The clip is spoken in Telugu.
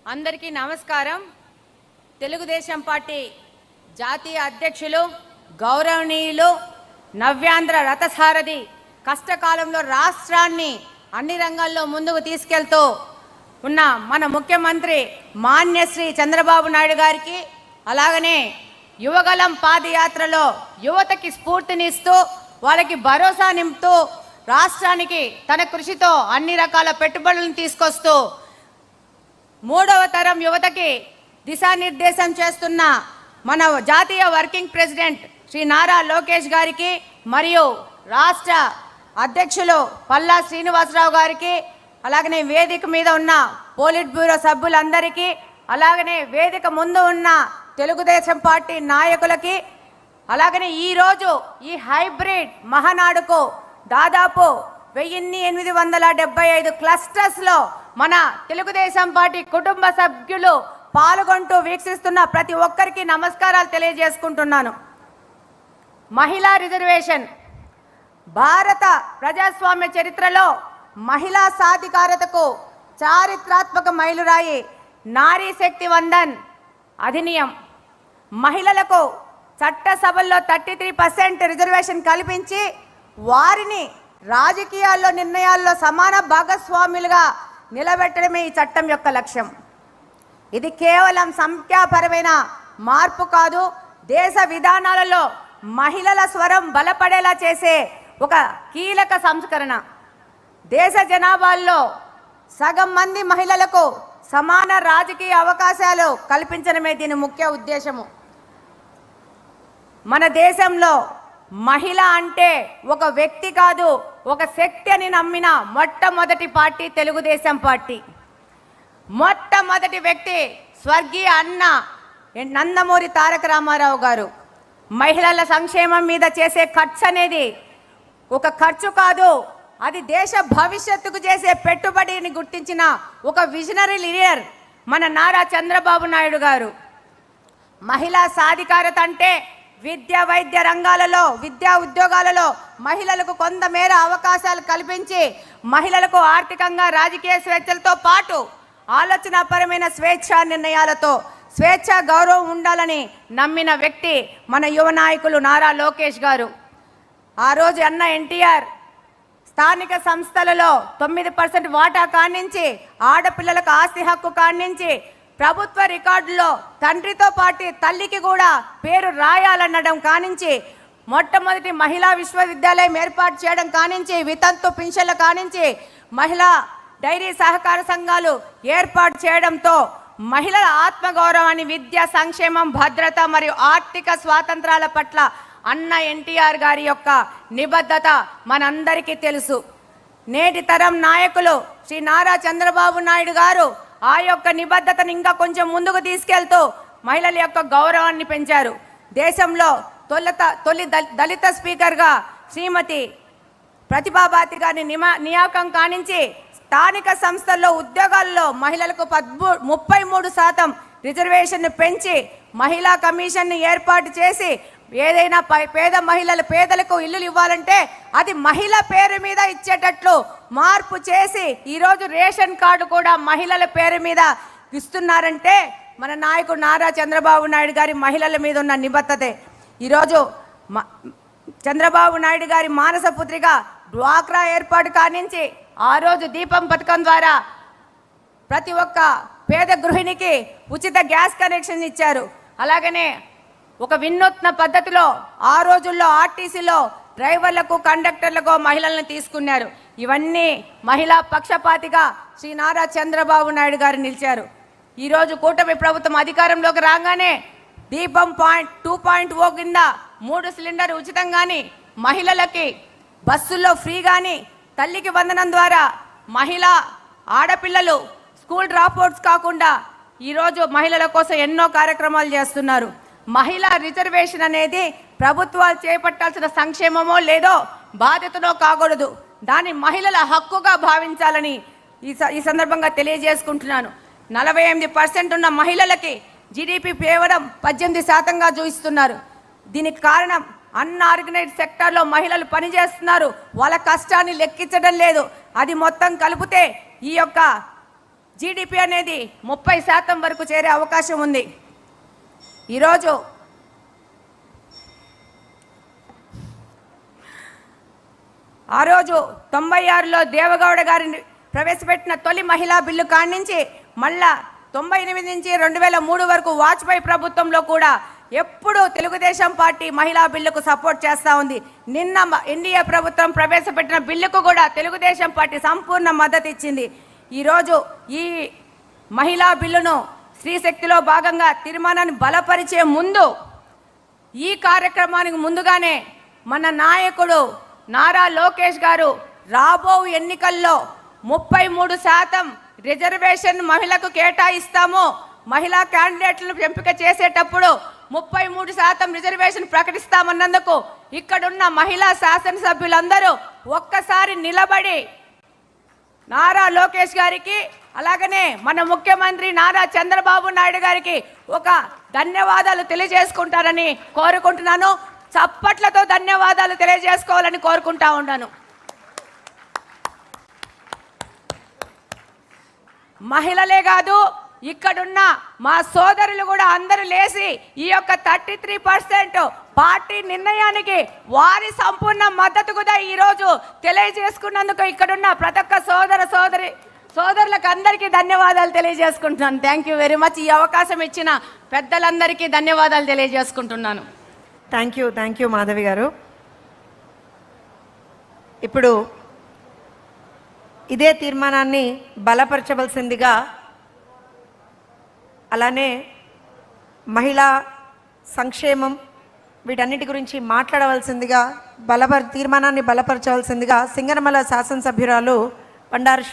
అందరికీ నమస్కారం. తెలుగుదేశం పార్టీ జాతీయ అధ్యక్షులు గౌరవనీయులు నవ్యాంధ్ర రథసారథి కష్టకాలంలో రాష్ట్రాన్ని అన్ని రంగాల్లో ముందుకు తీసుకెళ్తూ ఉన్న మన ముఖ్యమంత్రి మాన్యశ్రీ చంద్రబాబు నాయుడు గారికి, అలాగనే యువగలం పాదయాత్రలో యువతకి స్ఫూర్తినిస్తూ వాళ్ళకి భరోసా నింపుతూ రాష్ట్రానికి తన కృషితో అన్ని రకాల పెట్టుబడులను తీసుకొస్తూ మూడవ తరం యువతకి దిశానిర్దేశం చేస్తున్న మన జాతీయ వర్కింగ్ ప్రెసిడెంట్ శ్రీ నారా లోకేష్ గారికి, మరియు రాష్ట్ర అధ్యక్షులు పల్లా శ్రీనివాసరావు గారికి, అలాగనే వేదిక మీద ఉన్న పోలిట్ బ్యూరో సభ్యులందరికీ, అలాగనే వేదిక ముందు ఉన్న తెలుగుదేశం పార్టీ నాయకులకి, అలాగనే ఈరోజు ఈ హైబ్రిడ్ మహానాడుకు దాదాపు 1875 క్లస్టర్స్లో మన తెలుగుదేశం పార్టీ కుటుంబ సభ్యులు పాల్గొంటూ వీక్షిస్తున్న ప్రతి ఒక్కరికి నమస్కారాలు తెలియజేసుకుంటున్నాను. మహిళా రిజర్వేషన్ భారత ప్రజాస్వామ్య చరిత్రలో మహిళా సాధికారతకు చారిత్రాత్మక మైలురాయి నారీ శక్తి వందన్ అధినియం. మహిళలకు చట్టసభల్లో 33% రిజర్వేషన్ కల్పించి వారిని రాజకీయాల్లో నిర్ణయాల్లో సమాన భాగస్వాములుగా నిలబెట్టడమే ఈ చట్టం యొక్క లక్ష్యం. ఇది కేవలం సంఖ్యాపరమైన మార్పు కాదు, దేశ విధానాలలో మహిళల స్వరం బలపడేలా చేసే ఒక కీలక సంస్కరణ. దేశ జనాభాలో సగం మంది మహిళలకు సమాన రాజకీయ అవకాశాలు కల్పించడమే దీని ముఖ్య ఉద్దేశము. మన దేశంలో మహిళ అంటే ఒక వ్యక్తి కాదు, ఒక శక్తి అని నమ్మిన మొట్టమొదటి పార్టీ తెలుగుదేశం పార్టీ. మొట్టమొదటి వ్యక్తి స్వర్గీయ అన్న నందమూరి తారక రామారావు గారు. మహిళల సంక్షేమం మీద చేసే ఖర్చు అనేది ఒక ఖర్చు కాదు, అది దేశ భవిష్యత్తుకు చేసే పెట్టుబడిని గుర్తించిన ఒక విజనరీ లీడర్ మన నారా చంద్రబాబు నాయుడు గారు. మహిళా సాధికారత అంటే విద్య వైద్య రంగాలలో, విద్యా ఉద్యోగాలలో మహిళలకు కొంతమేర అవకాశాలు కల్పించి మహిళలకు ఆర్థికంగా రాజకీయ స్వేచ్ఛలతో పాటు ఆలోచనాపరమైన స్వేచ్ఛా నిర్ణయాలతో స్వేచ్ఛా గౌరవం ఉండాలని నమ్మిన వ్యక్తి మన యువ నాయకులు నారా లోకేష్ గారు. ఆ రోజు అన్న ఎన్టీఆర్ స్థానిక సంస్థలలో 9% వాటా కానించి, ఆడపిల్లలకు ఆస్తి హక్కు కానించి, ప్రభుత్వ రికార్డులో తండ్రితో పాటు తల్లికి కూడా పేరు రాయాలనడం కానించి, మొట్టమొదటి మహిళా విశ్వవిద్యాలయం ఏర్పాటు చేయడం కానించి, వితంతు పింఛన్ల కానించి, మహిళా డైరీ సహకార సంఘాలు ఏర్పాటు చేయడంతో మహిళల ఆత్మగౌరవాన్ని, విద్యా సంక్షేమం, భద్రత మరియు ఆర్థిక స్వాతంత్రాల పట్ల అన్న ఎన్టీఆర్ గారి యొక్క నిబద్ధత మనందరికీ తెలుసు. నేటి తరం నాయకులు శ్రీ నారా చంద్రబాబు నాయుడు గారు ఆ యొక్క నిబద్ధతను ఇంకా కొంచెం ముందుకు తీసుకెళ్తూ మహిళల యొక్క గౌరవాన్ని పెంచారు. దేశంలో తొలి దళిత స్పీకర్గా శ్రీమతి ప్రతిభాబాతి గారిని నియామకం కానించి, స్థానిక సంస్థల్లో ఉద్యోగాల్లో మహిళలకు 33% రిజర్వేషన్ పెంచి మహిళా కమిషన్ని ఏర్పాటు చేసి, ఏదైనా పేదలకు ఇల్లులు ఇవ్వాలంటే అది మహిళ పేరు మీద ఇచ్చేటట్లు మార్పు చేసి ఈరోజు రేషన్ కార్డు కూడా మహిళల పేరు మీద ఇస్తున్నారంటే మన నాయకుడు నారా చంద్రబాబు నాయుడు గారి మహిళల మీద ఉన్న నిబద్ధతే. ఈరోజు చంద్రబాబు నాయుడు గారి మానస పుత్రిగా డ్వాక్రా ఏర్పాటు కానించి, ఆ రోజు దీపం పథకం ద్వారా ప్రతి ఒక్క పేద గృహిణికి ఉచిత గ్యాస్ కనెక్షన్ ఇచ్చారు. అలాగనే ఒక వినూత్న పద్ధతిలో ఆ రోజుల్లో ఆర్టీసీలో డ్రైవర్లకు, కండక్టర్లకు మహిళలను తీసుకున్నారు. ఇవన్నీ మహిళా పక్షపాతిగా శ్రీ నారా చంద్రబాబు నాయుడు గారు నిలిచారు. ఈరోజు కూటమి ప్రభుత్వం అధికారంలోకి రాగానే దీపం 2.0 కింద 3 సిలిండర్ ఉచితం కానీ, మహిళలకి బస్సుల్లో ఫ్రీ కానీ, తల్లికి వందనం ద్వారా మహిళా ఆడపిల్లలు స్కూల్ డ్రాప్అవుట్స్ కాకుండా ఈరోజు మహిళల కోసం ఎన్నో కార్యక్రమాలు చేస్తున్నారు. మహిళా రిజర్వేషన్ అనేది ప్రభుత్వాలు చేపట్టాల్సిన సంక్షేమమో లేదో బాధ్యతనో కాకూడదు, దాన్ని మహిళల హక్కుగా భావించాలని ఈ సందర్భంగా తెలియజేసుకుంటున్నాను. 48% ఉన్న మహిళలకి జీడీపీ కేవలం 18%గా చూపిస్తున్నారు. దీనికి కారణం అన్ఆర్గనైజ్డ్ సెక్టార్లో మహిళలు పనిచేస్తున్నారు, వాళ్ళ కష్టాన్ని లెక్కించడం లేదు. అది మొత్తం కలిపితే ఈ యొక్క జీడిపి అనేది 30% వరకు చేరే అవకాశం ఉంది. ఈరోజు ఆ రోజు 96లో దేవగౌడ గారిని ప్రవేశపెట్టిన తొలి మహిళా బిల్లు కాడి నుంచి మళ్ళా 98 నుంచి 2003 వరకు వాజ్పేయి ప్రభుత్వంలో కూడా ఎప్పుడూ తెలుగుదేశం పార్టీ మహిళా బిల్లుకు సపోర్ట్ చేస్తూ ఉంది. నిన్న ఎన్డీఏ ప్రభుత్వం ప్రవేశపెట్టిన బిల్లుకు కూడా తెలుగుదేశం పార్టీ సంపూర్ణ మద్దతు ఇచ్చింది. ఈరోజు ఈ మహిళా బిల్లును స్త్రీశక్తిలో భాగంగా తీర్మానాన్ని బలపరిచే ముందు ఈ కార్యక్రమానికి ముందుగానే మన నాయకుడు నారా లోకేష్ గారు రాబో ఎన్నికల్లో 33% రిజర్వేషన్ మహిళకు కేటాయిస్తాము, మహిళా క్యాండిడేట్లను ఎంపిక చేసేటప్పుడు 33% రిజర్వేషన్ ప్రకటిస్తామన్నందుకు ఇక్కడున్న మహిళా శాసనసభ్యులందరూ ఒక్కసారి నిలబడి నారా లోకేష్ గారికి అలాగనే మన ముఖ్యమంత్రి నారా చంద్రబాబు నాయుడు గారికి ఒక ధన్యవాదాలు తెలియజేసుకుంటారని కోరుకుంటున్నాను. చప్పట్లతో ధన్యవాదాలు తెలియజేసుకోవాలని కోరుకుంటా ఉన్నాను. మహిళలే కాదు, ఇక్కడున్న మా సోదరులు కూడా అందరూ లేచి ఈ యొక్క 33% పార్టీ నిర్ణయానికి వారి సంపూర్ణ మద్దతు కూడా ఈరోజు తెలియజేసుకున్నందుకు ఇక్కడున్న ప్రతి ఒక్క సోదరులకు అందరికీ ధన్యవాదాలు తెలియజేసుకుంటున్నాను. Thank you very much. ఈ అవకాశం ఇచ్చిన పెద్దలందరికీ ధన్యవాదాలు తెలియజేసుకుంటున్నాను. థ్యాంక్ యూ మాధవి గారు. ఇప్పుడు ఇదే తీర్మానాన్ని బలపరచవలసిందిగా అలానే మహిళా సంక్షేమం వీటన్నిటి గురించి మాట్లాడవలసిందిగా తీర్మానాన్ని బలపరచవలసిందిగా సింగనమల శాసనసభ్యురాలు బండారు